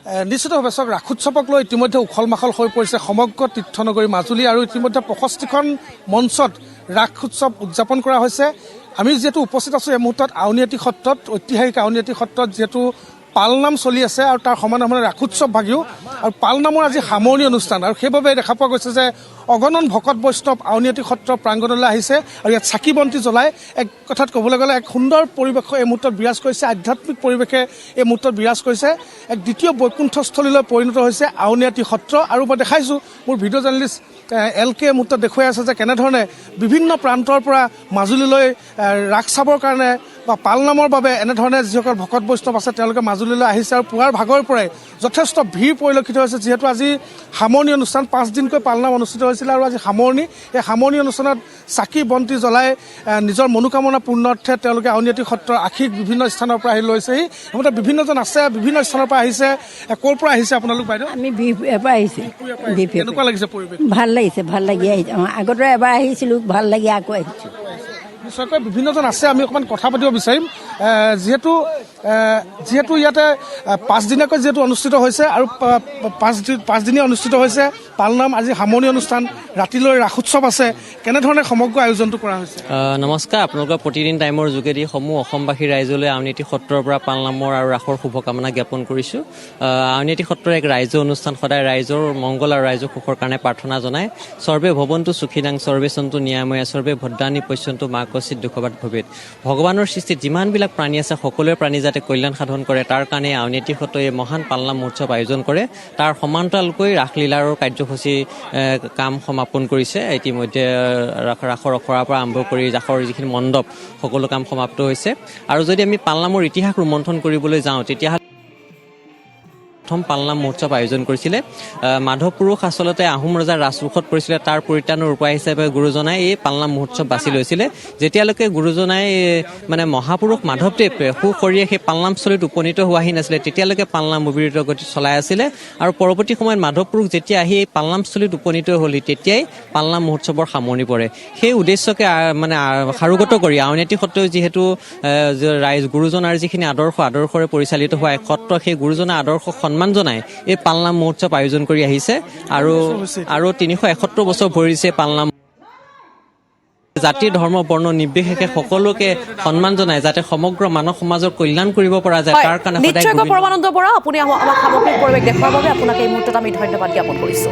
নিশ্চিতভাৱে চাওক ৰাসোৎসৱক লৈ ইতিমধ্যে উখল মাখল হৈ পৰিছে সমগ্ৰ তীৰ্থনগৰী মাজুলী আৰু ইতিমধ্যে 65খন মঞ্চত ৰাস উৎসৱ উদযাপন কৰা হৈছে। আমি যিহেতু উপস্থিত আছোঁ এই মুহূৰ্তত আউনীআটী সত্ৰত, ঐতিহাসিক আউনীআটী সত্ৰত যিহেতু পালনাম চলি আছে আৰু তাৰ সমানে সমানে ৰাসোৎসৱ ভাগিও আৰু পালনামৰ আজি সামৰণি অনুষ্ঠান আৰু সেইবাবে দেখা পোৱা গৈছে যে অগণন ভকত বৈষ্ণৱ আউনীআটী সত্ৰ প্ৰাংগণলৈ আহিছে আৰু ইয়াত চাকি বন্তি জ্বলাই এক কথাত ক'বলৈ গ'লে এক সুন্দৰ পৰিৱেশ এই মুহূৰ্তত বিৰাজ কৰিছে, আধ্যাত্মিক পৰিৱেশে এই মুহূৰ্তত বিৰাজ কৰিছে। এক দ্বিতীয় বৈকুণ্ঠস্থলীলৈ পৰিণত হৈছে আউনীআটী সত্ৰ আৰু মই দেখাইছোঁ মোৰ ভিডিঅ' জাৰ্নেলিষ্ট LK এই মুহূৰ্তত দেখুৱাই আছে যে কেনেধৰণে বিভিন্ন প্ৰান্তৰ পৰা মাজুলীলৈ ৰাস চাবৰ কাৰণে বা পালনামৰ বাবে এনেধৰণে যিসকল ভকত বৈষ্ণৱ আছে তেওঁলোকে মাজুলীলৈ আহিছে আৰু পুৱাৰ ভাগৰ পৰাই যথেষ্ট ভিৰ পৰিলক্ষিত হৈছে। যিহেতু আজি সামৰণি অনুষ্ঠান, 5 দিনকৈ পালনাম অনুষ্ঠিত হৈছিলে আৰু আজি সামৰণি, এই সামৰণি অনুষ্ঠানত চাকি বন্তি জ্বলাই নিজৰ মনোকামনা পূৰ্ণাৰ্থে তেওঁলোকে আউনীআটী সত্ৰৰ আশীষ বিভিন্ন স্থানৰ পৰা আহি লৈছেহি। সিহঁতে বিভিন্নজন আছে, বিভিন্ন স্থানৰ পৰা আহিছে। ক'ৰ পৰা আহিছে আপোনালোক বাইদেউ? আমি বিহপুৰীয়াৰ পৰা আহিছোঁ। কেনেকুৱা লাগিছে পৰিৱেশ? ভাল লাগিছে, ভাল লাগি আহিছে। আগতে এবাৰ আহিছিলোঁ, ভাল লাগি আকৌ আহিছোঁ। নিশ্চয়কৈ বিভিন্নজন আছে, আমি অকণমান কথা পাতিব বিচাৰিম। যিহেতু ইয়াতে 5 দিনীয়াকৈ যিহেতু অনুষ্ঠিত হৈছে আৰু 5 দিনীয়া অনুষ্ঠিত হৈছে পালনাম, আজি সামৰণি অনুষ্ঠান, ৰাতিলৈ ৰাসোৎসৱ আছে, কেনেধৰণে সমগ্ৰ আয়োজনটো কৰা হৈছে? নমস্কাৰ, আপোনালোকৰ প্ৰতিদিন টাইমৰ যোগেদি সমূহ অসমবাসী ৰাইজলৈ আউনীআটী সত্ৰৰ পৰা পালনামৰ আৰু ৰাসৰ শুভকামনা জ্ঞাপন কৰিছোঁ। আউনীআটী সত্ৰৰ এক ৰাইজৰ অনুষ্ঠান, সদায় ৰাইজৰ মংগল আৰু ৰাইজৰ সুখৰ কাৰণে প্ৰাৰ্থনা জনায়। সৰ্বে ভৱন্তু সুখীনাং সৰ্বে সন্তু নিৰাময়া সৰ্বে ভদ্ৰাণী পশ্যন্তু মা কচিত দুখবাদ ভৱেত। ভগৱানৰ সৃষ্টিত যিমানবিলাক প্ৰাণী আছে সকলোৱে প্ৰাণী যাতে কল্যাণ সাধন কৰে তাৰ কাৰণে আউনীআটী সত্ৰই মহান পালনাম মহোৎসৱ আয়োজন কৰে। তাৰ সমান্তৰালকৈ ৰাসলীলাৰ কাৰ্যসূচী কাম সমাপন কৰিছে। ইতিমধ্যে ৰাসৰ আখৰাৰ পৰা আৰম্ভ কৰি ৰাসৰ যিখিনি মণ্ডপ সকলো কাম সমাপ্ত হৈছে। আৰু যদি আমি পালনামৰ ইতিহাস ৰোমন্থন কৰিবলৈ যাওঁ তেতিয়াহ'লে প্ৰথম পালনাম মহোৎসৱ আয়োজন কৰিছিলে মাধৱ পুৰুষ, আচলতে আহোম ৰজাৰ ৰাজকোষত পৰিছিলে। তাৰ পৰিত্ৰাণৰ উপায় হিচাপে গুৰুজনাই এই পালনাম মহোৎসৱ বাছি লৈছিলে। যেতিয়ালৈকে গুৰুজনাই মানে মহাপুৰুষ মাধৱদেৱ সুশৰীৰে সেই পালনামস্থলীত উপনীত হোৱাহি নাছিলে তেতিয়ালৈকে পালনাম অবিৰত গতি চলাই আছিলে। আৰু পৰৱৰ্তী সময়ত মাধৱ পুৰুষ যেতিয়া আহি এই পালনামস্থলীত উপনীত হ'লহি তেতিয়াই পালনাম মহোৎসৱৰ সামৰণি পৰে। সেই উদ্দেশ্যকে মানে সাৰোগত কৰি আউনীআটী সত্ৰই যিহেতু গুৰুজনাৰ যিখিনি আদৰ্শৰে পৰিচালিত হোৱা এক সত্ৰ, সেই গুৰুজনাৰ আদৰ্শ সন্মান জনাই এই পালনাম মহোৎসৱ আয়োজন কৰি আহিছে। আৰু 371 বছৰ ভৰিছে পালনাম। জাতি ধৰ্ম বৰ্ণ নিৰ্বিশেষে সকলোকে সন্মান জনায় যাতে সমগ্ৰ মানৱ সমাজৰ কল্যাণ কৰিব পৰা যায় তাৰ কাৰণে নিশ্চয়কৈ পৰমানন্দ বৰা, আপুনি আমাক সামগ্ৰিক পৰিৱেশ দেখুৱাৰ বাবে আপোনাক এই মুহূৰ্তত আমি ধন্যবাদ জ্ঞাপন কৰিছোঁ।